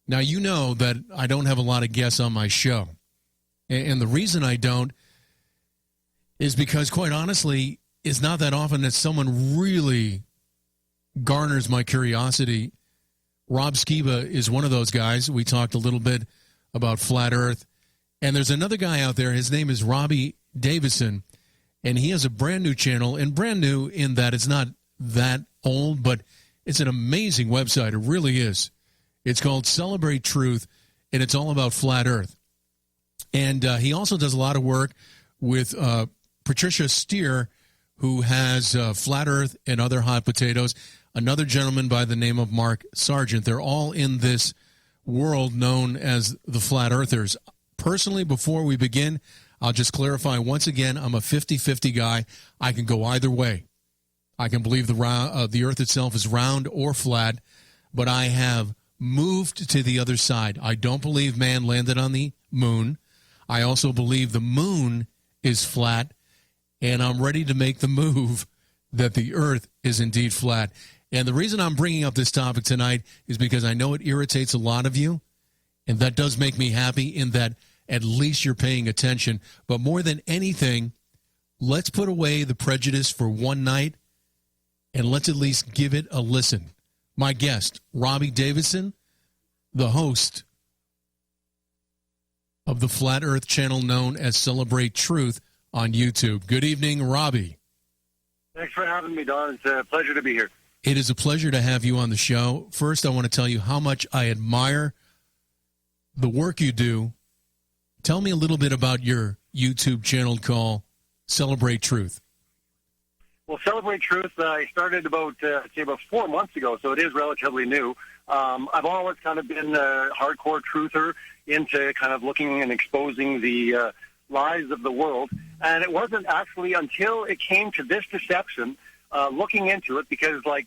Now, you know that I don't have a lot of guests on my show. And the reason I don't is because, quite honestly, it's not that often that someone really garners my curiosity. Rob Skiba is one of those guys. We talked a little bit about Flat Earth. And there's another guy out there. His name is Robbie Davidson. And he has a brand new channel. And brand new in that it's not that old, but it's an amazing website. It really is. It's called Celebrate Truth, and it's all about Flat Earth. And he also does a lot of work with Patricia Steer, who has Flat Earth and Other Hot Potatoes, another gentleman by the name of Mark Sargent. They're all in this world known as the Flat Earthers. Personally, before we begin, I'll just clarify once again, I'm a 50-50 guy. I can go either way. I can believe the Earth itself is round or flat, but I have moved to the other side. I don't believe man landed on the moon. I also believe the moon is flat, and I'm ready to make the move that the Earth is indeed flat. And the reason I'm bringing up this topic tonight is because I know it irritates a lot of you, and that does make me happy in that at least you're paying attention. But more than anything, let's put away the prejudice for one night, and let's at least give it a listen. My guest, Robbie Davidson, the host of the Flat Earth channel known as Celebrate Truth on YouTube. Good evening, Robbie. Thanks for having me, Don. It's a pleasure to be here. It is a pleasure to have you on the show. First, I want to tell you how much I admire the work you do. Tell me a little bit about your YouTube channel called Celebrate Truth. Well, Celebrate Truth, I started about 4 months ago, so it is relatively new. I've always kind of been a hardcore truther into kind of looking and exposing the lies of the world. And it wasn't actually until it came to this deception, looking into it, because, like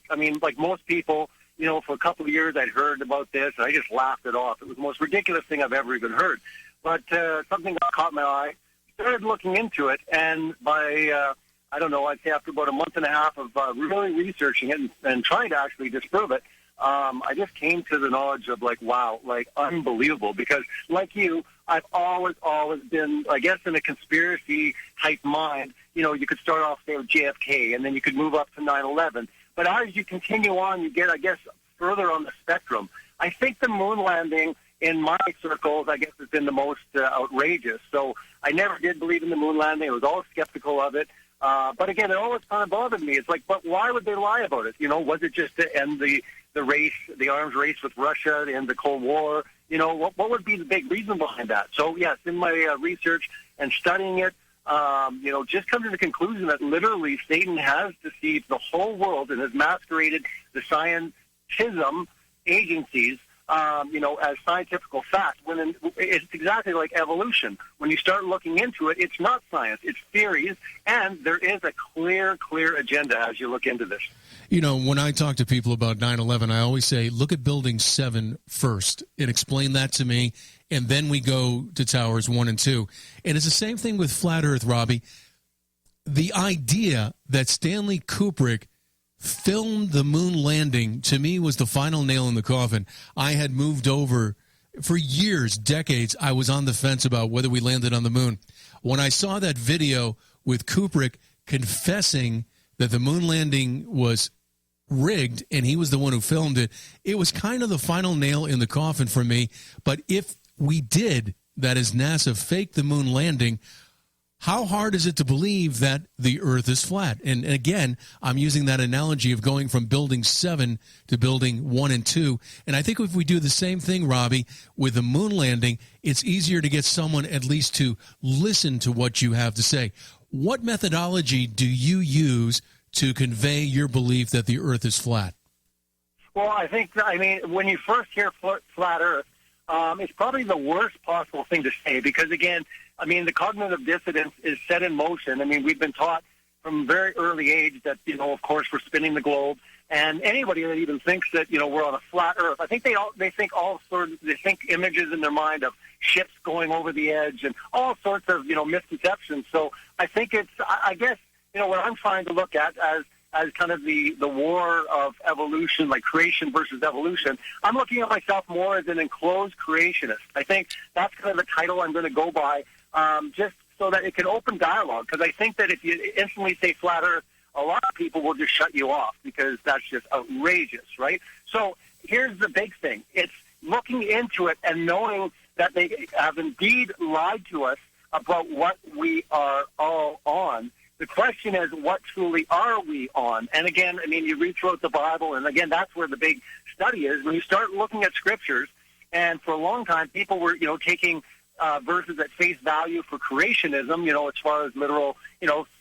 most people, for a couple of years I'd heard about this, and I just laughed it off. It was the most ridiculous thing I've ever even heard. But something that caught my eye, started looking into it, and by... I'd say after about a month and a half of really researching it and trying to actually disprove it, I just came to the knowledge of, wow, unbelievable. Because, like you, I've always been, I guess, in a conspiracy-type mind. You could start off, say, with JFK, and then you could move up to 9/11. But as you continue on, you get, I guess, further on the spectrum. I think the moon landing, in my circles, I guess, has been the most outrageous. So I never did believe in the moon landing. I was always skeptical of it. But again, it always kind of bothered me. It's like, but why would they lie about it? Was it just to end the race, the arms race with Russia, to end the Cold War? What would be the big reason behind that? So, yes, in my research and studying it, just come to the conclusion that literally Satan has deceived the whole world and has masqueraded the scientism agencies as scientific fact, when it's exactly like evolution. When you start looking into it, it's not science, it's theories, and there is a clear agenda as you look into this. When I talk to people about 9/11, I always say, look at Building 7 first and explain that to me, and then we go to Towers 1 and 2. And it's the same thing with Flat Earth, Robbie. The idea that Stanley Kubrick filmed the moon landing, to me, was the final nail in the coffin. I had moved over for years, decades. I was on the fence about whether we landed on the moon. When I saw that video with Kubrick confessing that the moon landing was rigged and he was the one who filmed it, it was kind of the final nail in the coffin for me. But if we did, that is NASA, fake the moon landing, how hard is it to believe that the Earth is flat? And again, I'm using that analogy of going from Building 7 to Building 1 and 2. And I think if we do the same thing, Robbie, with the moon landing, it's easier to get someone at least to listen to what you have to say. What methodology do you use to convey your belief that the Earth is flat? Well, when you first hear flat Earth, it's probably the worst possible thing to say because, again, the cognitive dissonance is set in motion. We've been taught from a very early age that, of course, we're spinning the globe. And anybody that even thinks that, we're on a flat Earth, I think they think images in their mind of ships going over the edge and all sorts of, misconceptions. So I think it's, I guess, what I'm trying to look at as as kind of the war of evolution, like creation versus evolution. I'm looking at myself more as an enclosed creationist. I think that's kind of the title I'm going to go by, just so that it can open dialogue, because I think that if you instantly say flat Earth, a lot of people will just shut you off because that's just outrageous, right? So here's the big thing. It's looking into it and knowing that they have indeed lied to us about what we are all on. The question is, what truly are we on? And again, I mean, you read throughout the Bible, and again, that's where the big study is. When you start looking at scriptures, and for a long time, people were, taking verses at face value for creationism, as far as literal,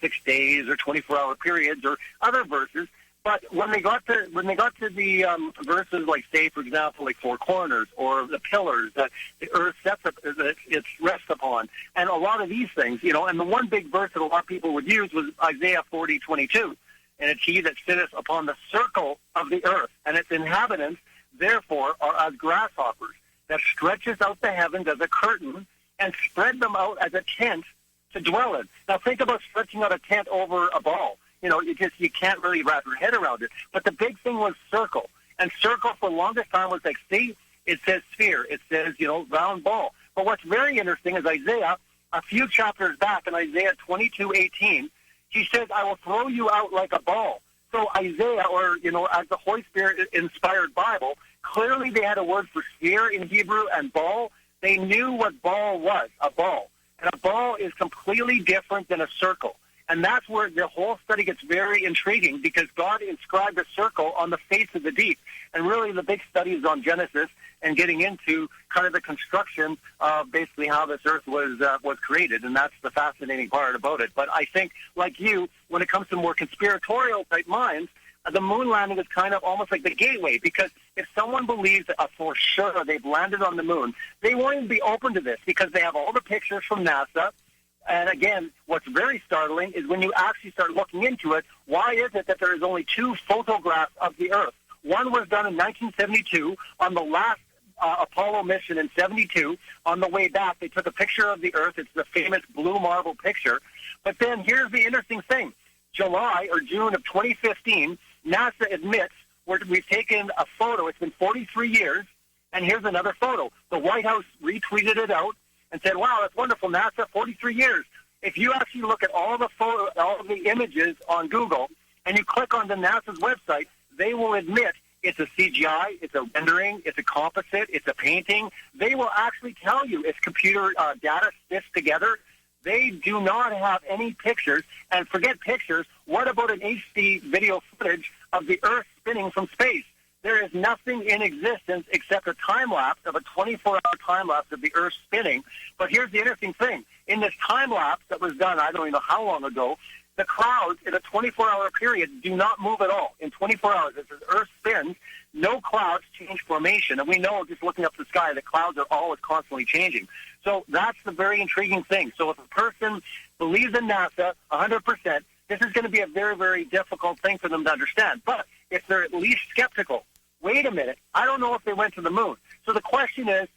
6 days or 24-hour periods or other verses. But when they got to the verses like, say, for example, like four corners or the pillars that the earth sets up, that it rests upon, and a lot of these things, and the one big verse that a lot of people would use was Isaiah 40:22, and it's he that sitteth upon the circle of the earth, and its inhabitants therefore are as grasshoppers, that stretches out the heavens as a curtain and spread them out as a tent to dwell in. Now think about stretching out a tent over a ball. You can't really wrap your head around it. But the big thing was circle. And circle for the longest time was like, see, it says sphere. It says, round ball. But what's very interesting is Isaiah, a few chapters back in Isaiah 22:18, he says, I will throw you out like a ball. So Isaiah, or, as the Holy Spirit inspired Bible, clearly they had a word for sphere in Hebrew and ball. They knew what ball was, a ball. And a ball is completely different than a circle. And that's where the whole study gets very intriguing, because God inscribed a circle on the face of the deep. And really the big study is on Genesis and getting into kind of the construction of basically how this earth was created. And that's the fascinating part about it. But I think, like you, when it comes to more conspiratorial type minds, the moon landing is kind of almost like the gateway, because if someone believes that for sure they've landed on the moon, they won't even be open to this, because they have all the pictures from NASA. And again, what's very startling is when you actually start looking into it, why is it that there is only two photographs of the Earth? One was done in 1972 on the last Apollo mission in 72. On the way back, they took a picture of the Earth. It's the famous blue marble picture. But then here's the interesting thing. July or June of 2015, NASA admits we've taken a photo. It's been 43 years, and here's another photo. The White House retweeted it out and said, wow, that's wonderful, NASA, 43 years. If you actually look at all the images on Google, and you click on the NASA's website, they will admit it's a CGI, it's a rendering, it's a composite, it's a painting. They will actually tell you it's computer data stitched together. They do not have any pictures. And forget pictures, what about an HD video footage of the Earth spinning from space? There is nothing in existence except a time-lapse of a 24-hour time-lapse of the Earth spinning. But here's the interesting thing. In this time-lapse that was done, I don't even know how long ago, the clouds in a 24-hour period do not move at all. In 24 hours, as the Earth spins, no clouds change formation. And we know, just looking up the sky, that clouds are always constantly changing. So that's the very intriguing thing. So if a person believes in NASA 100%, this is going to be a very, very difficult thing for them to understand. But if they're at least skeptical, wait a minute, I don't know if they went to the moon. So the question is,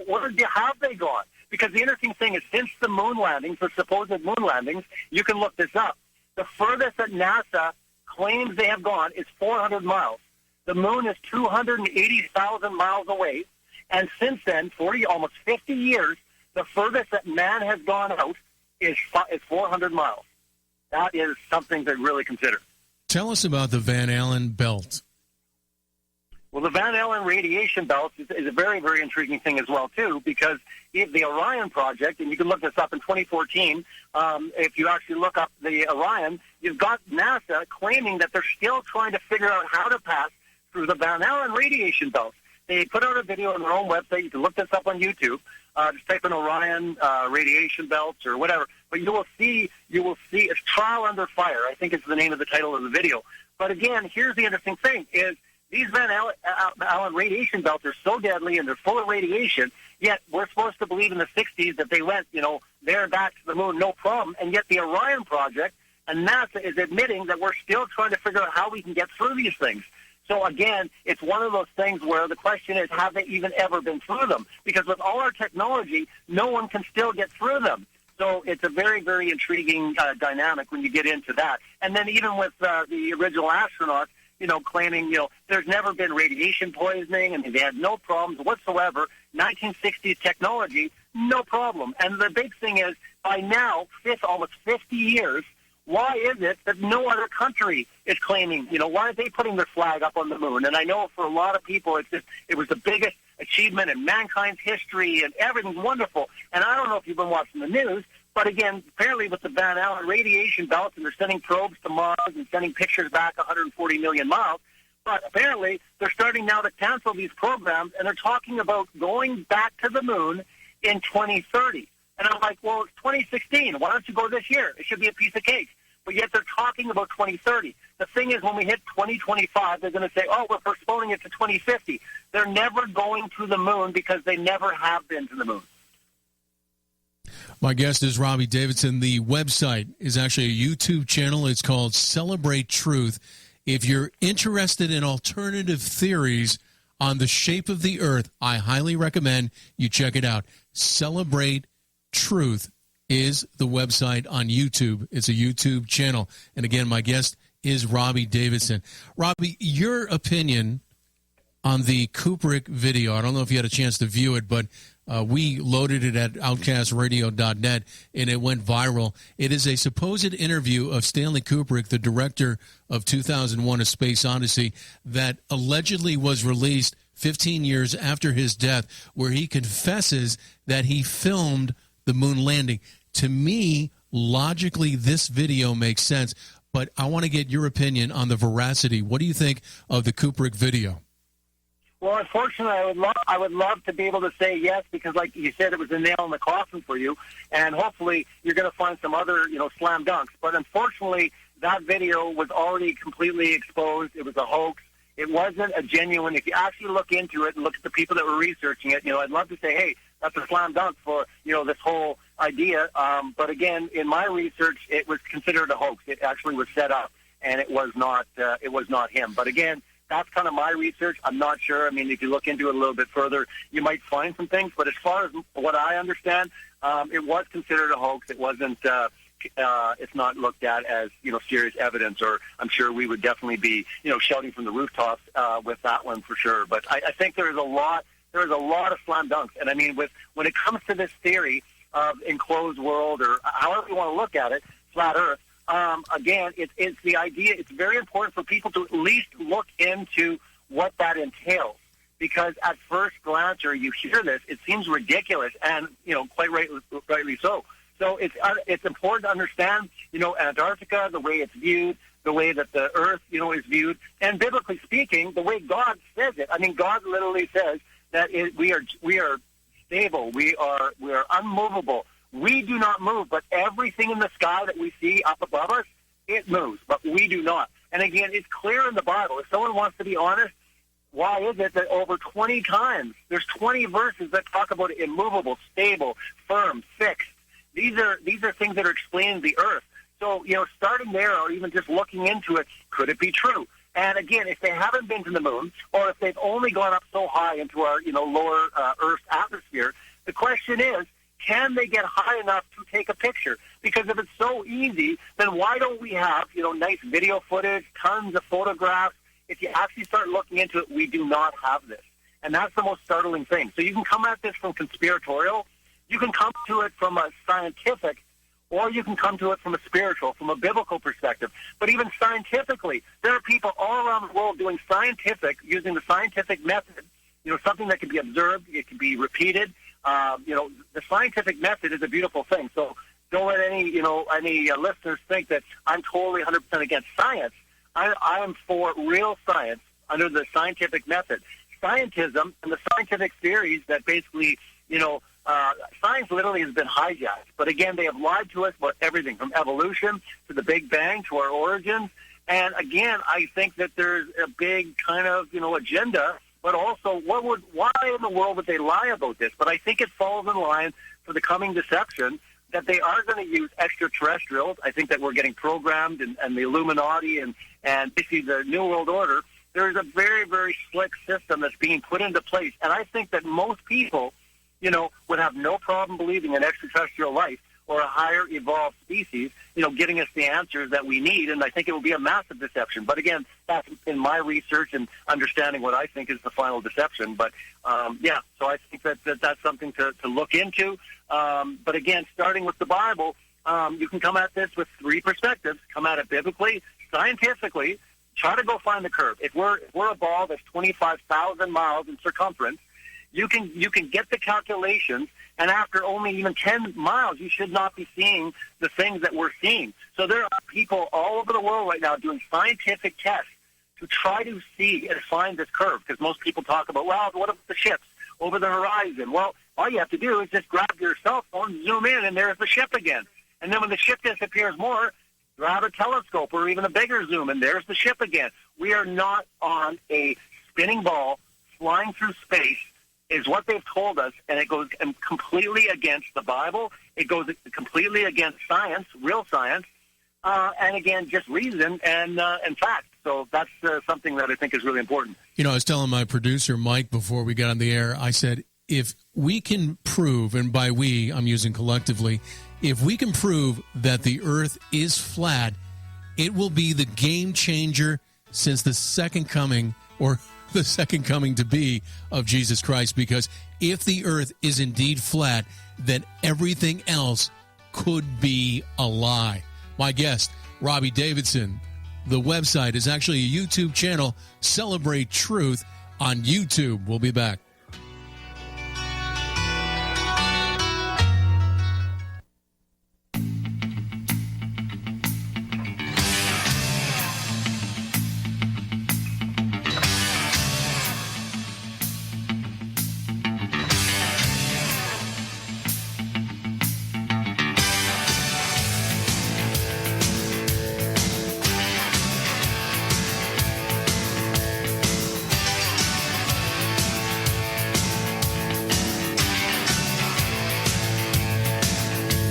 where have they gone? Because the interesting thing is, since the moon landings, the supposed moon landings, you can look this up. The furthest that NASA claims they have gone is 400 miles. The moon is 280,000 miles away. And since then, almost 50 years, the furthest that man has gone out is 400 miles. That is something to really consider. Tell us about the Van Allen belt. Well, the Van Allen radiation belt is a very, very intriguing thing as well, too, because the Orion project, and you can look this up in 2014, if you actually look up the Orion, you've got NASA claiming that they're still trying to figure out how to pass through the Van Allen radiation belt. They put out a video on their own website. You can look this up on YouTube. Just type in Orion radiation belts or whatever. But you will see it's Trial Under Fire, I think is the name of the title of the video. But again, here's the interesting thing is these Van Allen radiation belts are so deadly and they're full of radiation, yet we're supposed to believe in the 60s that they went, there and back to the moon, no problem. And yet the Orion project and NASA is admitting that we're still trying to figure out how we can get through these things. So again, it's one of those things where the question is, have they even ever been through them? Because with all our technology, no one can still get through them. So it's a very, very intriguing dynamic when you get into that. And then even with the original astronauts, claiming, there's never been radiation poisoning, and they had no problems whatsoever. 1960s technology, no problem. And the big thing is, by now, almost 50 years, why is it that no other country is claiming, why are they putting their flag up on the moon? And I know for a lot of people, it was the biggest achievement in mankind's history, and everything's wonderful. And I don't know if you've been watching the news, but again, apparently with the Van Allen radiation belts, and they're sending probes to Mars and sending pictures back 140 million miles, but apparently they're starting now to cancel these programs, and they're talking about going back to the moon in 2030. And I'm like, well, it's 2016. Why don't you go this year? It should be a piece of cake. But yet they're talking about 2030. The thing is, when we hit 2025, they're going to say, oh, we're postponing it to 2050. They're never going to the moon because they never have been to the moon. My guest is Robbie Davidson. The website is actually a YouTube channel. It's called Celebrate Truth. If you're interested in alternative theories on the shape of the earth, I highly recommend you check it out. Celebrate Truth is the website on YouTube. It's a YouTube channel. And again, my guest is Robbie Davidson. Robbie, your opinion on the Kubrick video. I don't know if you had a chance to view it, but we loaded it at outcastradio.net, and it went viral. It is a supposed interview of Stanley Kubrick, the director of 2001: A Space Odyssey, that allegedly was released 15 years after his death, where he confesses that he filmed the moon landing. To me, logically, this video makes sense, but I want to get your opinion on the veracity. What do you think of the Kubrick video? Well, unfortunately, I would love to be able to say yes, because like you said, it was a nail in the coffin for you, and hopefully you're going to find some other, slam dunks. But unfortunately, that video was already completely exposed. It was a hoax. It wasn't a genuine. If you actually look into it and look at the people that were researching it, I'd love to say, hey, that's a slam dunk for, this whole idea. But again, in my research, it was considered a hoax. It actually was set up, and it was not him. But again, that's kind of my research. I'm not sure. I mean, if you look into it a little bit further, you might find some things. But as far as what I understand, it was considered a hoax. It wasn't. It's not looked at as serious evidence. Or I'm sure we would definitely be shouting from the rooftops with that one for sure. But I think there is a lot. There is a lot of slam dunks. And I mean, when it comes to this theory of enclosed world, or however you want to look at it, flat Earth. Again, it's the idea. It's very important for people to at least look into what that entails, because at first glance, or you hear this, it seems ridiculous, and quite rightly so. So it's important to understand, Antarctica, the way it's viewed, the way that the Earth, is viewed, and biblically speaking, the way God says it. I mean, God literally says that we are stable, we are unmovable. We do not move, but everything in the sky that we see up above us, it moves, but we do not. And again, it's clear in the Bible. If someone wants to be honest, why is it that over 20 times, there's 20 verses that talk about immovable, stable, firm, fixed? These are things that are explaining the earth. So, starting there, or even just looking into it, could it be true? And again, if they haven't been to the moon, or if they've only gone up so high into our, lower Earth's atmosphere, the question is, can they get high enough to take a picture? Because if it's so easy, then why don't we have, nice video footage, tons of photographs? If you actually start looking into it, we do not have this. And that's the most startling thing. So you can come at this from conspiratorial, you can come to it from a scientific, or you can come to it from a spiritual, from a biblical perspective. But even scientifically, there are people all around the world doing using the scientific method, something that can be observed, it can be repeated. The scientific method is a beautiful thing. So don't let any listeners think that I'm totally 100% against science. I am for real science under the scientific method. Scientism and the scientific theories that basically, science literally has been hijacked. But again, they have lied to us about everything from evolution to the Big Bang to our origins. And again, I think that there's a big kind of, agenda. But also, why in the world would they lie about this? But I think it falls in line for the coming deception that they are going to use extraterrestrials. I think that we're getting programmed, and the Illuminati and basically the New World Order. There's a very, very slick system that's being put into place. And I think that most people, would have no problem believing in extraterrestrial life. or a higher evolved species, getting us the answers that we need. And I think it will be a massive deception. But again, that's in my research and understanding what I think is the final deception. But so I think that's something to look into. But again, starting with the Bible, you can come at this with three perspectives. Come at it biblically, scientifically. Try to go find the curve. If we're a ball that's 25,000 miles in circumference, you can get the calculations, and after only even 10 miles, you should not be seeing the things that we're seeing. So there are people all over the world right now doing scientific tests to try to see and find this curve, because most people talk about, well, what about the ships over the horizon? Well, all you have to do is just grab your cell phone, zoom in, and there's the ship again. And then when the ship disappears more, grab a telescope or even a bigger zoom, and there's the ship again. We are not on a spinning ball flying through space, is what they've told us, and it goes completely against the Bible. It goes completely against science, real science, and again, just reason and fact. So that's something that I think is really important. I was telling my producer, Mike, before we got on the air, I said, if we can prove, and by we, I'm using collectively, if we can prove that the earth is flat, it will be the game changer since the second coming, or the second coming to be, of Jesus Christ. Because if the earth is indeed flat, then everything else could be a lie. My guest, Robbie Davidson. The website is actually a YouTube channel, Celebrate Truth on YouTube. We'll be back.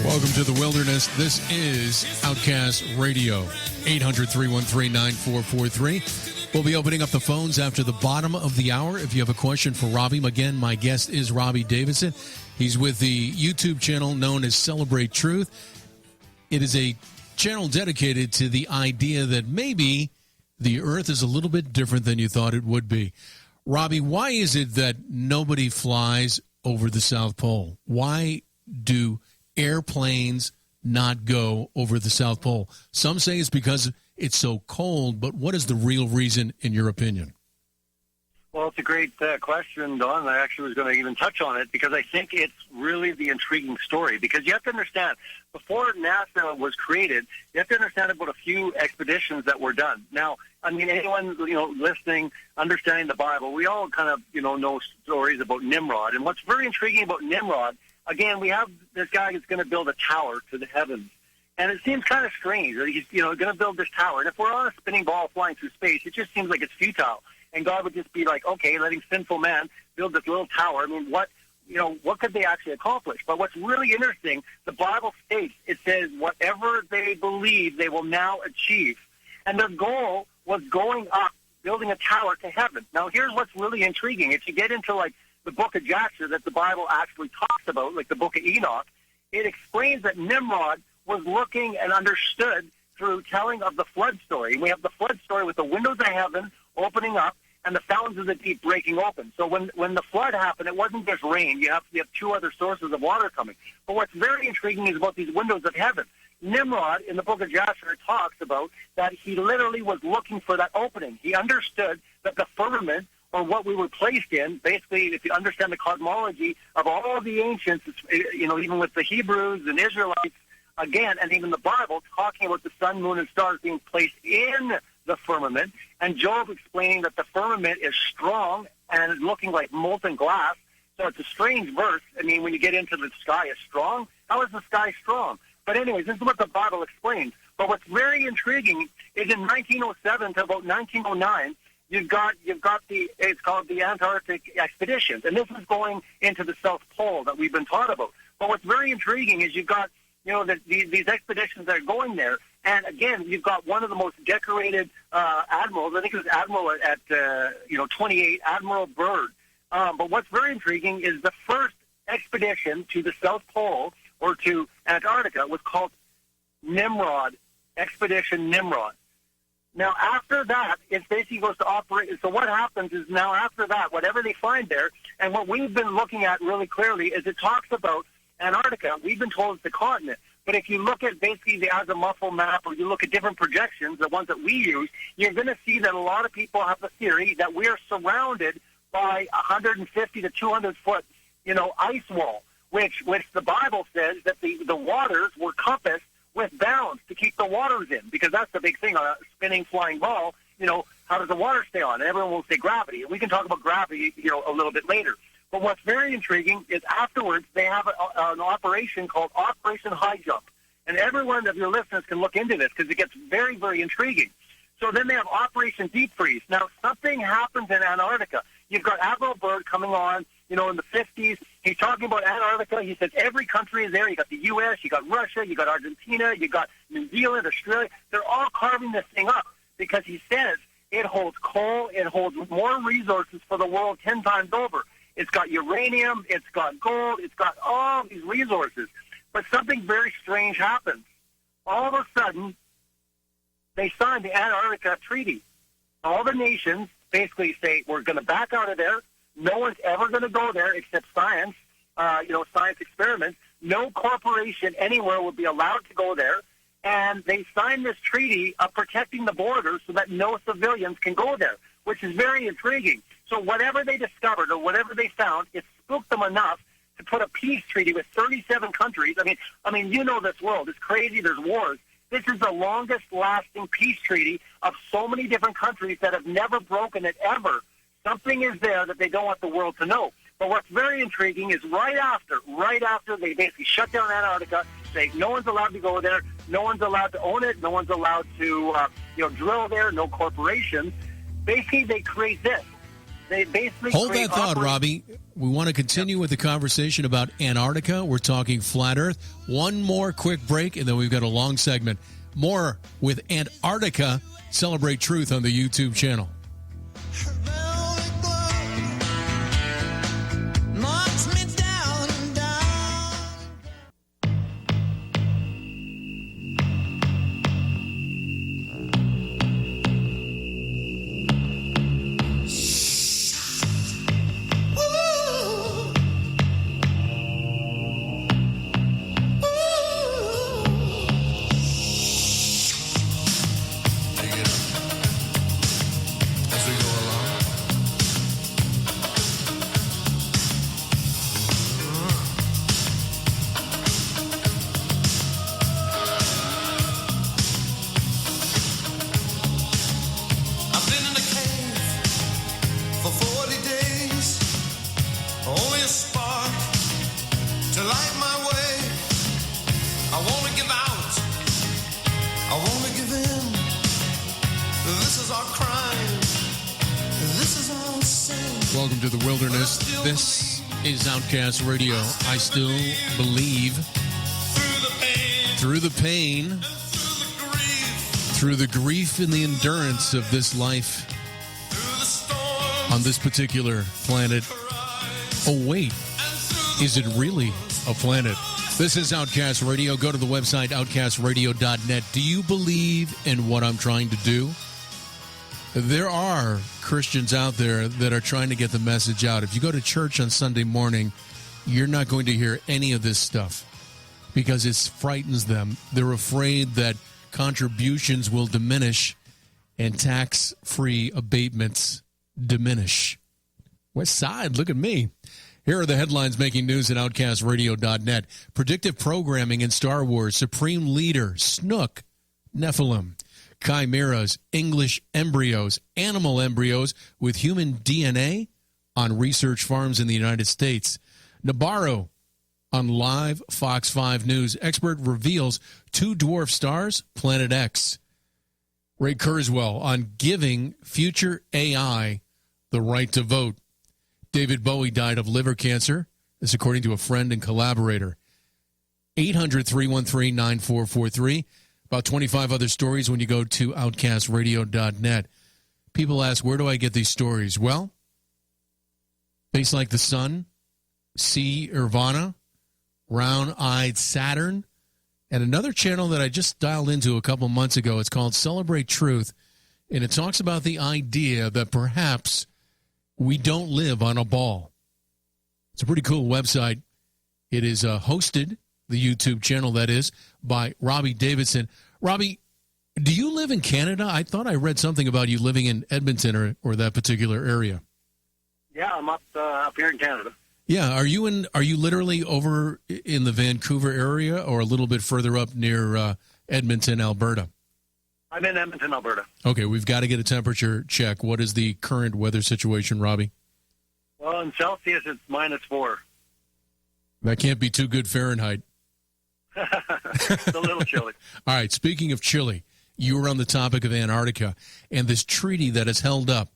Welcome to the wilderness. This is Outcast Radio, 800-313-9443. We'll be opening up the phones after the bottom of the hour. If you have a question for Robbie, again, my guest is Robbie Davidson. He's with the YouTube channel known as Celebrate Truth. It is a channel dedicated to the idea that maybe the earth is a little bit different than you thought it would be. Robbie, why is it that nobody flies over the South Pole? Why do airplanes not go over the South Pole? Some say it's because it's so cold, but what is the real reason, in your opinion? Well, it's a great question, Don. I actually was going to even touch on it because I think it's really the intriguing story. Because you have to understand, before NASA was created, you have to understand about a few expeditions that were done. Now, I mean, anyone listening, understanding the Bible, we all kind of know stories about Nimrod. And what's very intriguing about Nimrod, again, we have this guy who's going to build a tower to the heavens. And it seems kind of strange that he's going to build this tower. And if we're on a spinning ball flying through space, it just seems like it's futile. And God would just be like, okay, letting sinful man build this little tower. I mean, what could they actually accomplish? But what's really interesting, the Bible states, it says, whatever they believe, they will now achieve. And their goal was going up, building a tower to heaven. Now, here's what's really intriguing. If you get into, like, the book of Jasher that the Bible actually talks about, like the book of Enoch, it explains that Nimrod was looking and understood through telling of the flood story. We have the flood story with the windows of heaven opening up and the fountains of the deep breaking open. So when the flood happened, it wasn't just rain. You have two other sources of water coming. But what's very intriguing is about these windows of heaven. Nimrod, in the book of Jasher, talks about that he literally was looking for that opening. He understood that the firmament, or what we were placed in, basically, if you understand the cosmology of all of the ancients, even with the Hebrews and Israelites, again, and even the Bible, talking about the sun, moon, and stars being placed in the firmament, and Job explaining that the firmament is strong and looking like molten glass. So it's a strange verse. I mean, when you get into the sky is strong, how is the sky strong? But anyways, this is what the Bible explains. But what's very intriguing is in 1907 to about 1909, You've got it's called the Antarctic expeditions, and this is going into the South Pole that we've been taught about. But what's very intriguing is you've got these expeditions that are going there, and again you've got one of the most decorated admirals. I think it was Admiral at 28, Admiral Byrd. But what's very intriguing is the first expedition to the South Pole or to Antarctica was called Nimrod, Expedition Nimrod. Now, after that, it basically goes to operate. So what happens is now after that, whatever they find there, and what we've been looking at really clearly is it talks about Antarctica. We've been told it's the continent. But if you look at basically the azimuthal map or you look at different projections, the ones that we use, you're going to see that a lot of people have the theory that we are surrounded by 150 to 200 foot, ice wall, which the Bible says that the waters were compassed with bounds to keep the waters in, because that's the big thing on a spinning flying ball. How does the water stay on? And everyone will say gravity. And we can talk about gravity, a little bit later. But what's very intriguing is afterwards they have an operation called Operation High Jump. And every one of your listeners can look into this because it gets very, very intriguing. So then they have Operation Deep Freeze. Now, something happens in Antarctica. You've got Admiral Byrd coming on, in the 50s. He's talking about Antarctica. He says every country is there. You got the U.S., you got Russia, you got Argentina, you got New Zealand, Australia. They're all carving this thing up because he says it holds coal, it holds more resources for the world 10 times over. It's got uranium, it's got gold, it's got all these resources. But something very strange happens. All of a sudden, they signed the Antarctica Treaty. All the nations basically say, we're going to back out of there. No one's ever going to go there except science, science experiments. No corporation anywhere will be allowed to go there. And they signed this treaty of protecting the borders so that no civilians can go there, which is very intriguing. So whatever they discovered or whatever they found, it spooked them enough to put a peace treaty with 37 countries. I mean, this world. It's crazy. There's wars. This is the longest-lasting peace treaty of so many different countries that have never broken it ever. Something is there that they don't want the world to know. But what's very intriguing is right after they basically shut down Antarctica, say no one's allowed to go there, no one's allowed to own it, no one's allowed to drill there, no corporations. Basically, they create this. They basically hold that thought, Robbie. We want to continue with the conversation about Antarctica. We're talking flat Earth. One more quick break, and then we've got a long segment. More with Antarctica. Celebrate Truth on the YouTube channel. Welcome to the wilderness. This is Outcast Radio. I still believe through the pain, through the grief and the endurance of this life on this particular planet. Oh, wait. Is it really a planet? This is Outcast Radio. Go to the website, outcastradio.net. Do you believe in what I'm trying to do? There are Christians out there that are trying to get the message out. If you go to church on Sunday morning, you're not going to hear any of this stuff because it frightens them. They're afraid that contributions will diminish and tax-free abatements diminish. West Side, look at me. Here are the headlines making news at outcastradio.net. Predictive programming in Star Wars. Supreme Leader, Snook, Nephilim. Chimeras, English embryos, animal embryos with human DNA on research farms in the United States. Nabarro on live Fox 5 News. Expert reveals 2 dwarf stars, Planet X. Ray Kurzweil on giving future AI the right to vote. David Bowie died of liver cancer. This according to a friend and collaborator. 800-313-9443. About 25 other stories when you go to outcastradio.net. People ask, where do I get these stories? Well, Face Like the Sun, C. Irvana, Round-Eyed Saturn, and another channel that I just dialed into a couple months ago. It's called Celebrate Truth, and it talks about the idea that perhaps we don't live on a ball. It's a pretty cool website. It is hosted, the YouTube channel that is, by Robbie Davidson. Robbie, do you live in Canada? I thought I read something about you living in Edmonton or that particular area. Yeah, I'm up here in Canada. Yeah, are you literally over in the Vancouver area or a little bit further up near Edmonton, Alberta? I'm in Edmonton, Alberta. Okay, we've got to get a temperature check. What is the current weather situation, Robbie? Well, in Celsius, it's -4. That can't be too good Fahrenheit. It's a little chilly. All right, speaking of chilly, you were on the topic of Antarctica and this treaty that has held up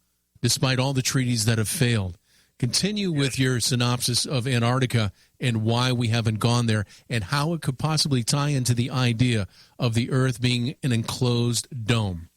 despite all the treaties that have failed. Continue with your synopsis of Antarctica and why we haven't gone there and how it could possibly tie into the idea of the Earth being an enclosed dome.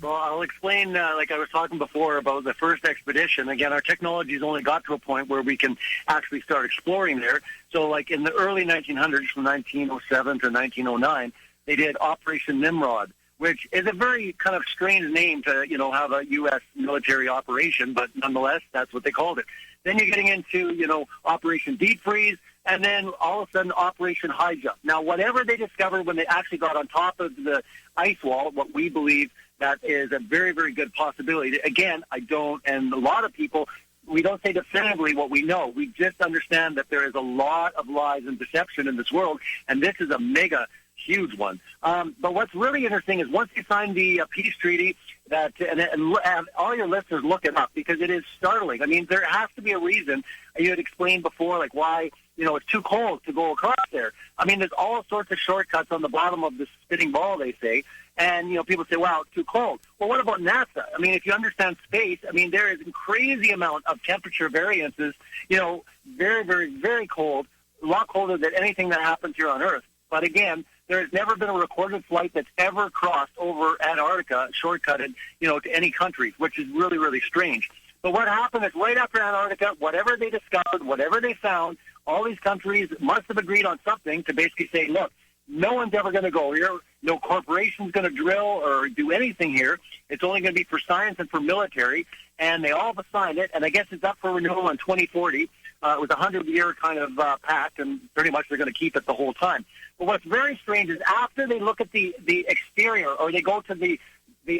Well, I'll explain, like I was talking before about the first expedition. Again, our technology's only got to a point where we can actually start exploring there. So, like in the early 1900s, from 1907 to 1909, they did Operation Nimrod, which is a very kind of strange name to, have a U.S. military operation, but nonetheless, that's what they called it. Then you're getting into, Operation Deep Freeze, and then all of a sudden Operation High Jump. Now, whatever they discovered when they actually got on top of the ice wall, what we believe that is a very, very good possibility. Again, I don't, and a lot of people, we don't say definitively what we know. We just understand that there is a lot of lies and deception in this world, and this is a mega huge one. But what's really interesting is once they signed the peace treaty, and all your listeners look it up because it is startling. I mean, there has to be a reason. You had explained before, like why it's too cold to go across there. I mean, there's all sorts of shortcuts on the bottom of the spinning ball, they say. And, people say, wow, it's too cold. Well, what about NASA? I mean, if you understand space, I mean, there is a crazy amount of temperature variances, very, very, very cold, a lot colder than anything that happens here on Earth. But again, there has never been a recorded flight that's ever crossed over Antarctica, shortcutted, to any country, which is really, really strange. But what happened is right after Antarctica, whatever they discovered, whatever they found, all these countries must have agreed on something to basically say, look, no one's ever going to go here. No corporation's going to drill or do anything here. It's only going to be for science and for military. And they all signed it. And I guess it's up for renewal in 2040. It was a 100-year kind of pact, and pretty much they're going to keep it the whole time. But what's very strange is after they look at the exterior, or they go to the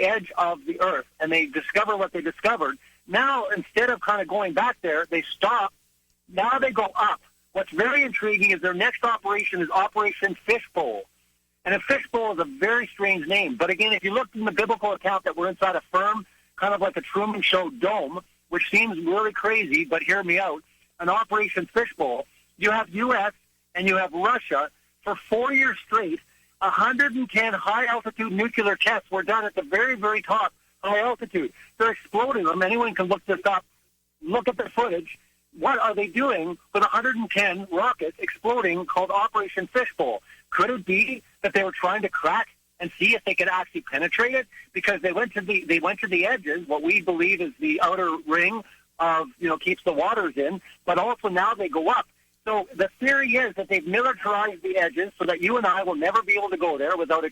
edge of the Earth, and they discover what they discovered, now instead of kind of going back there, they stop. Now they go up. What's very intriguing is their next operation is Operation Fishbowl. And a fishbowl is a very strange name. But again, if you look in the biblical account that we're inside a firm, kind of like a Truman Show dome, which seems really crazy, but hear me out, an Operation Fishbowl, you have U.S. and you have Russia. For 4 years straight, 110 high-altitude nuclear tests were done at the very, very top, high altitude. They're exploding them. Anyone can look this up. Look at the footage. What are they doing with 110 rockets exploding called Operation Fishbowl? Could it be that they were trying to crack and see if they could actually penetrate it? Because they went to the edges, what we believe is the outer ring of, keeps the waters in, but also now they go up. So the theory is that they've militarized the edges so that you and I will never be able to go there without,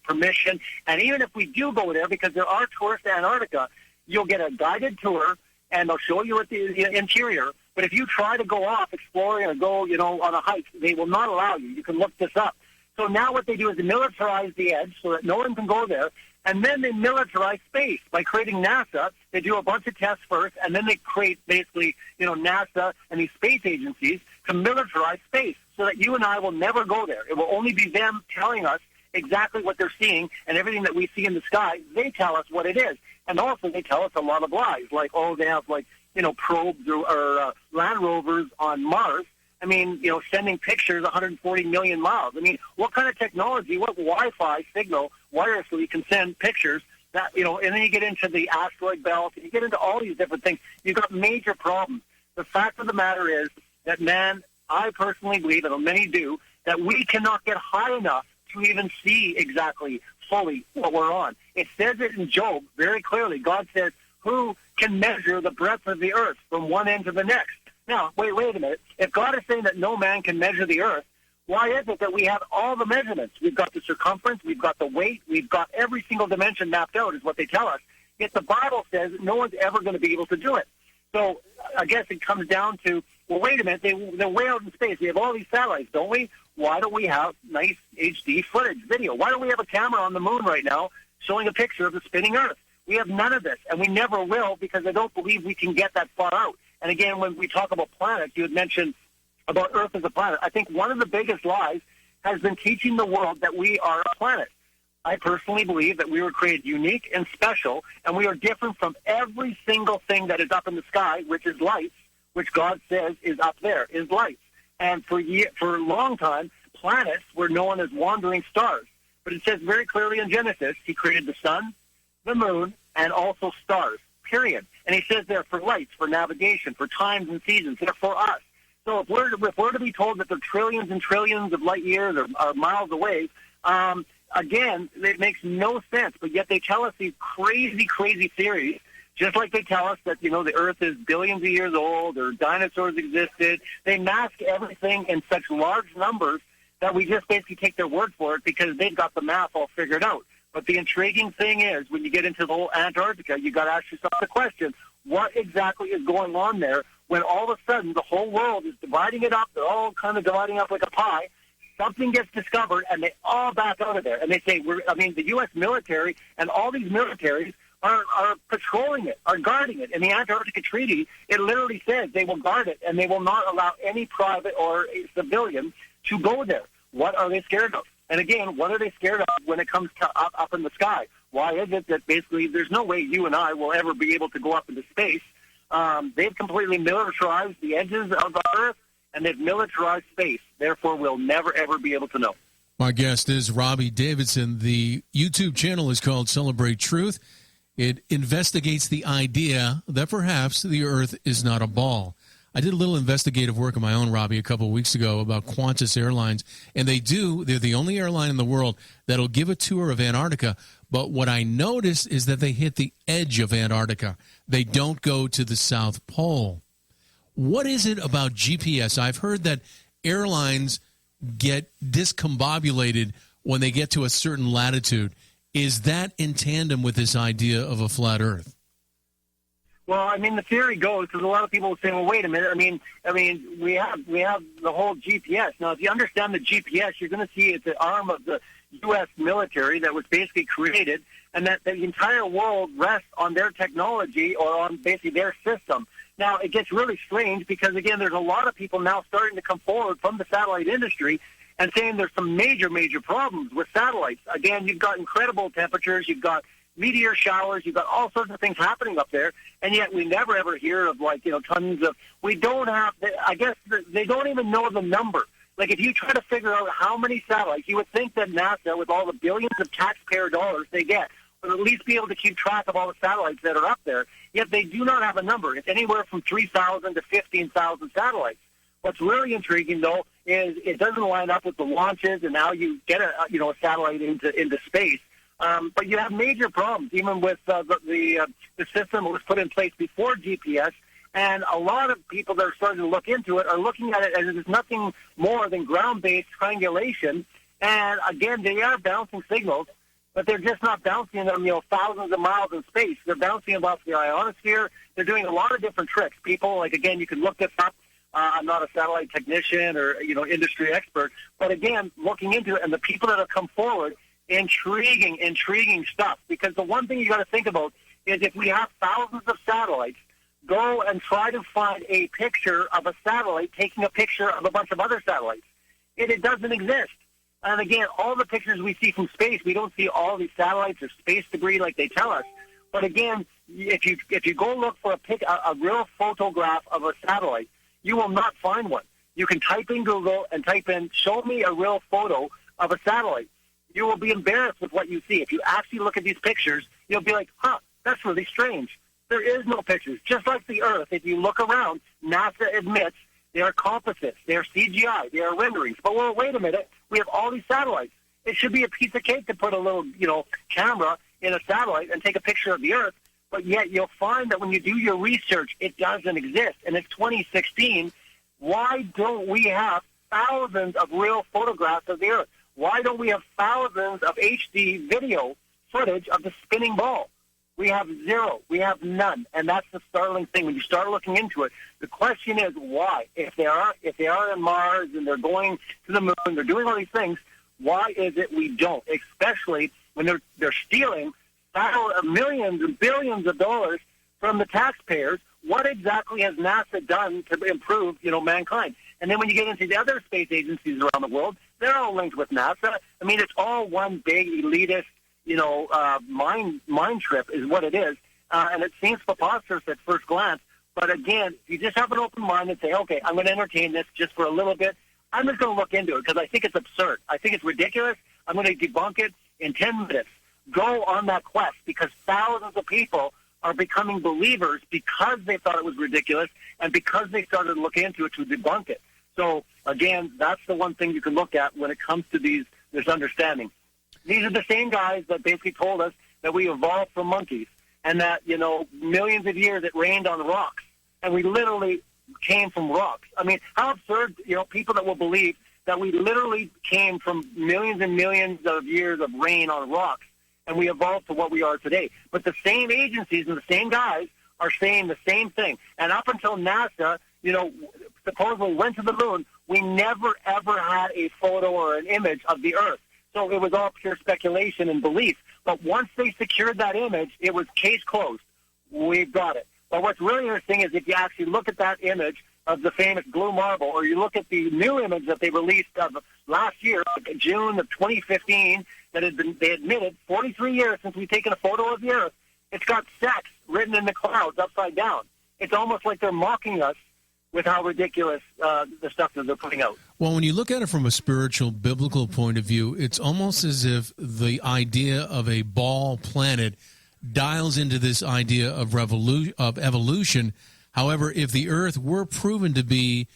permission. And even if we do go there, because there are tours to Antarctica, you'll get a guided tour, and they'll show you at the interior. But if you try to go off exploring or go, on a hike, they will not allow you. You can look this up. So now what they do is they militarize the edge so that no one can go there, and then they militarize space by creating NASA. They do a bunch of tests first, and then they create basically, NASA and these space agencies to militarize space so that you and I will never go there. It will only be them telling us exactly what they're seeing, and everything that we see in the sky, they tell us what it is. And also they tell us a lot of lies, like, they have, probes or land rovers on Mars. I mean, sending pictures 140 million miles. I mean, what kind of technology, what Wi-Fi signal wirelessly can send pictures that, and then you get into the asteroid belt, and you get into all these different things. You've got major problems. The fact of the matter is that, man, I personally believe, and many do, that we cannot get high enough to even see exactly fully what we're on. It says it in Job very clearly. God says, who can measure the breadth of the earth from one end to the next? Now, wait a minute. If God is saying that no man can measure the earth, why is it that we have all the measurements? We've got the circumference, we've got the weight, we've got every single dimension mapped out, is what they tell us. Yet the Bible says no one's ever going to be able to do it. So I guess it comes down to, well, wait a minute, they're way out in space. We have all these satellites, don't we? Why don't we have nice HD footage, video? Why don't we have a camera on the moon right now showing a picture of the spinning Earth? We have none of this, and we never will, because I don't believe we can get that far out. And again, when we talk about planets, you had mentioned about Earth as a planet. I think one of the biggest lies has been teaching the world that we are a planet. I personally believe that we were created unique and special, and we are different from every single thing that is up in the sky, which is lights, which God says is up there, is lights. And for a long time, planets were known as wandering stars. But it says very clearly in Genesis, he created the sun, the moon, and also stars, period. And he says they're for lights, for navigation, for times and seasons. They're for us. So if we're to be told that they're trillions and trillions of light years or miles away, again, it makes no sense. But yet they tell us these crazy, crazy theories, just like they tell us that, the Earth is billions of years old or dinosaurs existed. They mask everything in such large numbers that we just basically take their word for it because they've got the math all figured out. But the intriguing thing is, when you get into the whole Antarctica, you got to ask yourself the question, what exactly is going on there when all of a sudden the whole world is dividing it up? They're all kind of dividing up like a pie. Something gets discovered, and they all back out of there. And they say, the U.S. military and all these militaries are patrolling it, are guarding it. In the Antarctica Treaty, it literally says they will guard it, and they will not allow any private or a civilian to go there. What are they scared of? And again, what are they scared of when it comes to up in the sky? Why is it that basically there's no way you and I will ever be able to go up into space? They've completely militarized the edges of the Earth, and they've militarized space. Therefore, we'll never, ever be able to know. My guest is Robbie Davidson. The YouTube channel is called Celebrate Truth. It investigates the idea that perhaps the Earth is not a ball. I did a little investigative work of my own, Robbie, a couple of weeks ago about Qantas Airlines, and they're the only airline in the world that'll give a tour of Antarctica, but what I noticed is that they hit the edge of Antarctica. They don't go to the South Pole. What is it about GPS? I've heard that airlines get discombobulated when they get to a certain latitude. Is that in tandem with this idea of a flat Earth? Well, the theory goes, because a lot of people will say, well, wait a minute. We have the whole GPS. Now, if you understand the GPS, you're going to see it's an arm of the U.S. military that was basically created, and that the entire world rests on their technology or on basically their system. Now, it gets really strange because, again, there's a lot of people now starting to come forward from the satellite industry and saying there's some major, major problems with satellites. Again, you've got incredible temperatures, you've got meteor showers, you've got all sorts of things happening up there, and yet we never ever hear of, tons of, we don't have, I guess they don't even know the number. Like, if you try to figure out how many satellites, you would think that NASA, with all the billions of taxpayer dollars they get, would at least be able to keep track of all the satellites that are up there, yet they do not have a number. It's anywhere from 3,000 to 15,000 satellites. What's really intriguing, though, is it doesn't line up with the launches, and now you get a satellite into space. But you have major problems, even with the system that was put in place before GPS. And a lot of people that are starting to look into it are looking at it as it's nothing more than ground-based triangulation. And again, they are bouncing signals, but they're just not bouncing them, thousands of miles in space. They're bouncing them off the ionosphere. They're doing a lot of different tricks. People, again, you can look this up. I'm not a satellite technician or, industry expert. But again, looking into it, and the people that have come forward, intriguing stuff. Because the one thing you got to think about is if we have thousands of satellites, go and try to find a picture of a satellite taking a picture of a bunch of other satellites. It doesn't exist. And again, all the pictures we see from space, we don't see all these satellites or space debris like they tell us. But again, if you go look for a real photograph of a satellite, you will not find one. You can type in Google and type in, show me a real photo of a satellite. You will be embarrassed with what you see. If you actually look at these pictures, you'll be like, that's really strange. There is no pictures. Just like the Earth, if you look around, NASA admits they are composites, they are CGI, they are renderings. But, well, wait a minute. We have all these satellites. It should be a piece of cake to put a little, camera in a satellite and take a picture of the Earth. but yet you'll find that when you do your research, it doesn't exist. And it's 2016. Why don't we have thousands of real photographs of the Earth? Why don't we have thousands of HD video footage of the spinning ball? We have zero. We have none. And that's the startling thing. When you start looking into it, the question is why? If they are on Mars and they're going to the moon, they're doing all these things, why is it we don't? Especially when they're stealing millions and billions of dollars from the taxpayers. What exactly has NASA done to improve, mankind? And then when you get into the other space agencies around the world, they're all linked with NASA. I mean, it's all one big elitist, mind trip is what it is. And it seems preposterous at first glance. But again, if you just have an open mind and say, okay, I'm going to entertain this just for a little bit, I'm just going to look into it because I think it's absurd. I think it's ridiculous. I'm going to debunk it in 10 minutes. Go on that quest because thousands of people are becoming believers because they thought it was ridiculous and because they started to look into it to debunk it. So, again, that's the one thing you can look at when it comes to this understanding. These are the same guys that basically told us that we evolved from monkeys and that, millions of years it rained on rocks, and we literally came from rocks. I mean, how absurd, people that will believe that we literally came from millions and millions of years of rain on rocks, and we evolved to what we are today. But the same agencies and the same guys are saying the same thing. And up until NASA, supposedly went to the moon, we never, ever had a photo or an image of the Earth. So it was all pure speculation and belief. But once they secured that image, it was case closed. We've got it. But what's really interesting is if you actually look at that image of the famous blue marble, or you look at the new image that they released of last year, June of 2015, they admitted 43 years since we've taken a photo of the Earth, it's got sex written in the clouds upside down. It's almost like they're mocking us with how ridiculous the stuff that they're putting out. Well, when you look at it from a spiritual, biblical point of view, it's almost as if the idea of a ball planet dials into this idea of evolution. However, if the Earth were proven to be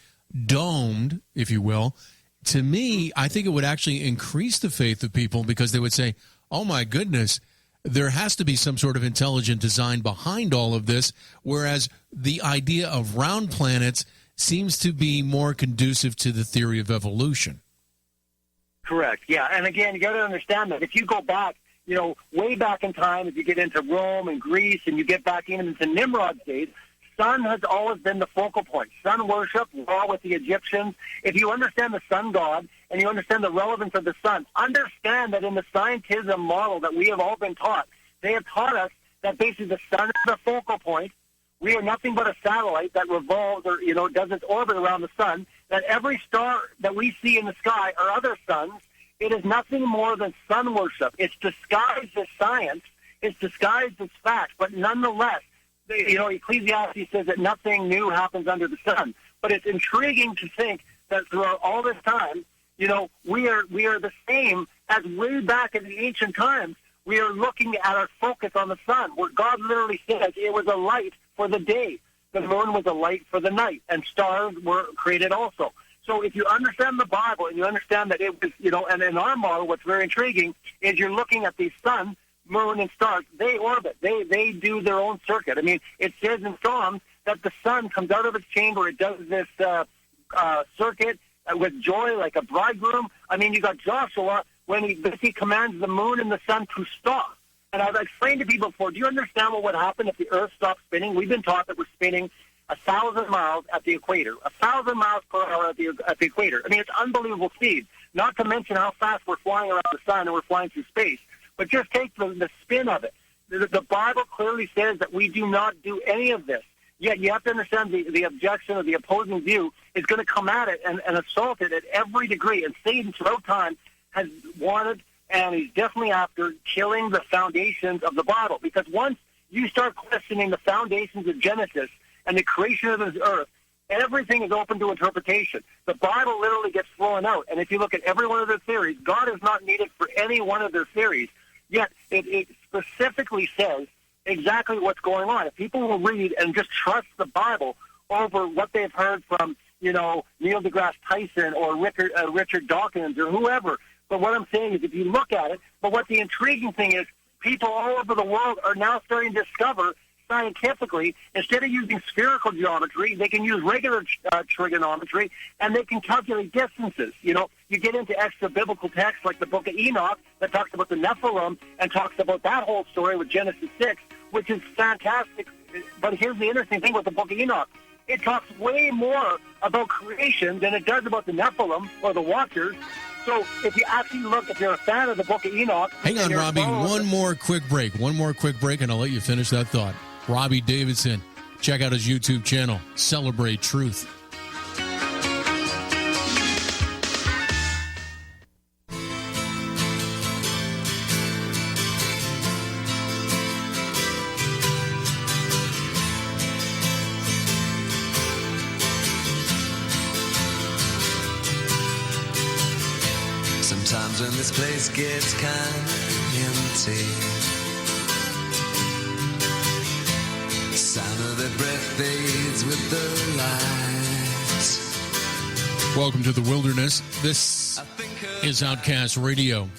domed, if you will, to me, I think it would actually increase the faith of people because they would say, oh my goodness, there has to be some sort of intelligent design behind all of this, whereas the idea of round planets seems to be more conducive to the theory of evolution. Correct, yeah. And again, you got to understand that if you go back, way back in time, if you get into Rome and Greece and you get back even into Nimrod's days, sun has always been the focal point. Sun worship, all with the Egyptians. If you understand the sun god and you understand the relevance of the sun, understand that in the scientism model that we have all been taught, they have taught us that basically the sun is the focal point. We are nothing but a satellite that revolves or, does its orbit around the sun, that every star that we see in the sky are other suns. It is nothing more than sun worship. It's disguised as science. It's disguised as fact. But nonetheless, Ecclesiastes says that nothing new happens under the sun. But it's intriguing to think that throughout all this time, we are the same as way back in the ancient times. We are looking at our focus on the sun, where God literally says it was a light for the day. The moon was a light for the night, and stars were created also. So if you understand the Bible and you understand that it was, and in our model, what's very intriguing is you're looking at the sun, moon, and stars. They orbit. They do their own circuit. I mean, it says in Psalms that the sun comes out of its chamber. It does this circuit with joy like a bridegroom. I mean, you got Joshua when he commands the moon and the sun to stop. And I've explained to people before, do you understand what would happen if the Earth stopped spinning? We've been taught that we're spinning 1,000 miles at the equator, 1,000 miles per hour at the equator. I mean, it's unbelievable speed, not to mention how fast we're flying around the sun and we're flying through space. But just take the spin of it. The Bible clearly says that we do not do any of this. Yet you have to understand the objection or the opposing view is going to come at it and assault it at every degree. And Satan throughout time has wanted, and he's definitely after, killing the foundations of the Bible. Because once you start questioning the foundations of Genesis and the creation of this earth, everything is open to interpretation. The Bible literally gets thrown out. And if you look at every one of their theories, God is not needed for any one of their theories. Yet it specifically says exactly what's going on. If people will read and just trust the Bible over what they've heard from, Neil deGrasse Tyson or Richard Dawkins or whoever. But what I'm saying is if you look at it, but what the intriguing thing is, people all over the world are now starting to discover scientifically, instead of using spherical geometry, they can use regular trigonometry, and they can calculate distances. You know, you get into extra biblical texts like the book of Enoch that talks about the Nephilim and talks about that whole story with Genesis 6, which is fantastic. But here's the interesting thing with the book of Enoch. It talks way more about creation than it does about the Nephilim or the Watchers. So if you actually look, if you're a fan of the book of Enoch... Hang on, Robbie. One more quick break, and I'll let you finish that thought. Robbie Davidson. Check out his YouTube channel, Celebrate Truth. Sometimes when this place gets kind of empty, the sound of their breath fades with the lights. Welcome to the wilderness. This is Outcast Radio.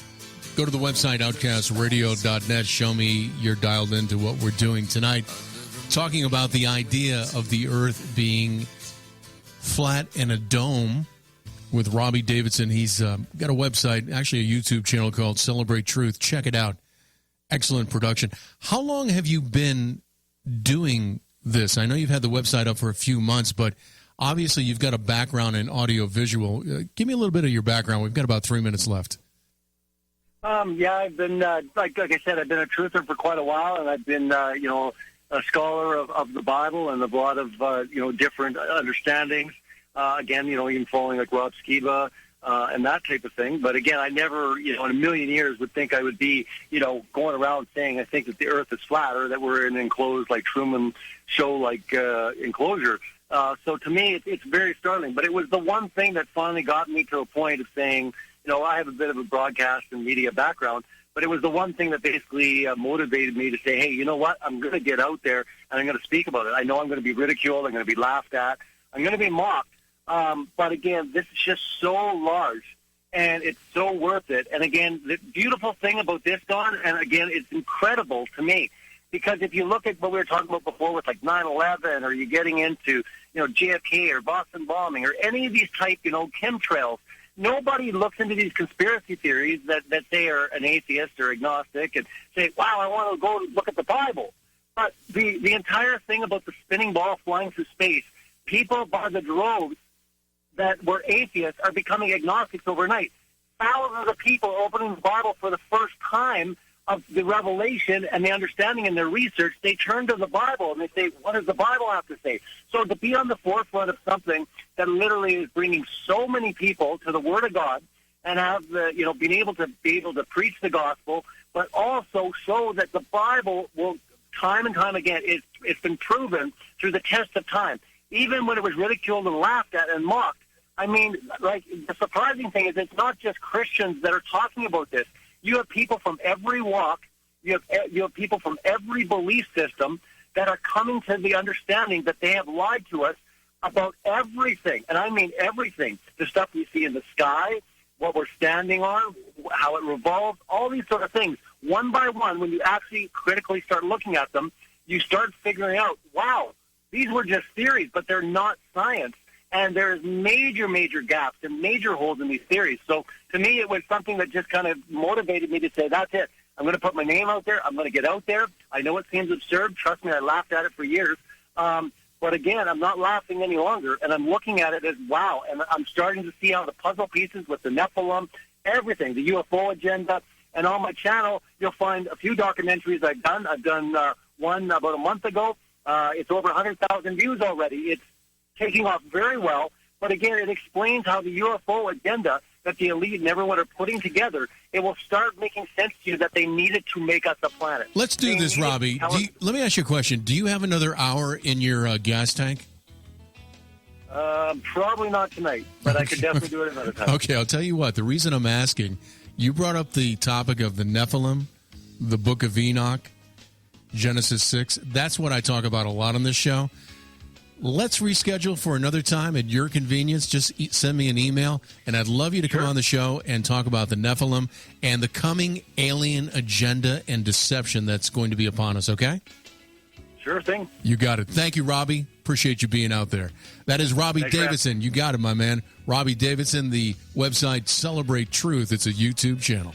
Go to the website, outcastradio.net. Show me you're dialed into what we're doing tonight. Talking about the idea of the earth being flat and a dome with Robbie Davidson. He's got a website, actually a YouTube channel called Celebrate Truth. Check it out. Excellent production. How long have you been doing this? I know you've had the website up for a few months, but obviously you've got a background in audio-visual. Give me a little bit of your background. We've got about 3 minutes left. Yeah, I've been, like I said, I've been a truther for quite a while, and I've been, a scholar of the Bible and a lot of, different understandings. Again, even following like Rob Skiba and that type of thing. But again, I never, in a million years would think I would be, going around saying I think that the earth is flat or that we're in an enclosed, like Truman Show, like enclosure. So to me, it's very startling. But it was the one thing that finally got me to a point of saying, I have a bit of a broadcast and media background, but it was the one thing that basically motivated me to say, hey, you know what? I'm going to get out there and I'm going to speak about it. I know I'm going to be ridiculed. I'm going to be laughed at. I'm going to be mocked. But again, this is just so large, and it's so worth it. And again, the beautiful thing about this, Don, and again, it's incredible to me, because if you look at what we were talking about before with like 9/11, or you're getting into, JFK or Boston bombing, or any of these type, chemtrails, nobody looks into these conspiracy theories that say are an atheist or agnostic and say, wow, I want to go look at the Bible. But the entire thing about the spinning ball flying through space, people by the droves that were atheists are becoming agnostics overnight. Thousands of people opening the Bible for the first time of the revelation and the understanding and their research, they turn to the Bible and they say, what does the Bible have to say? So to be on the forefront of something that literally is bringing so many people to the Word of God and have being able to preach the gospel, but also show that the Bible will, time and time again, it's been proven through the test of time. Even when it was ridiculed and laughed at and mocked, I mean, like, the surprising thing is it's not just Christians that are talking about this. You have people from every walk. You have people from every belief system that are coming to the understanding that they have lied to us about everything. And I mean everything. The stuff we see in the sky, what we're standing on, how it revolves, all these sort of things. One by one, when you actually critically start looking at them, you start figuring out, wow, these were just theories, but they're not science. And there's major, major gaps and major holes in these theories. So to me, it was something that just kind of motivated me to say, that's it. I'm going to put my name out there. I'm going to get out there. I know it seems absurd. Trust me, I laughed at it for years. But again, I'm not laughing any longer. And I'm looking at it as, wow. And I'm starting to see how the puzzle pieces with the Nephilim, everything, the UFO agenda. And on my channel, you'll find a few documentaries I've done. I've done one about a month ago. It's over 100,000 views already. It's taking off very well, but again, it explains how the UFO agenda that the elite and everyone are putting together, it will start making sense to you that they needed to make us a planet. Let's do this, Robbie. Let me ask you a question. Do you have another hour in your gas tank? Probably not tonight, but I could definitely do it another time. Okay, I'll tell you what. The reason I'm asking, you brought up the topic of the Nephilim, the Book of Enoch, Genesis 6. That's what I talk about a lot on this show. let's reschedule for another time at your convenience. Just send me an email, and I'd love you to come on the show and talk about the Nephilim and the coming alien agenda and deception that's going to be upon us, okay? Sure thing. You got it. Thank you, Robbie. Appreciate you being out there. That is Robbie Davidson. You got it, my man. Robbie Davidson, the website Celebrate Truth. It's a YouTube channel.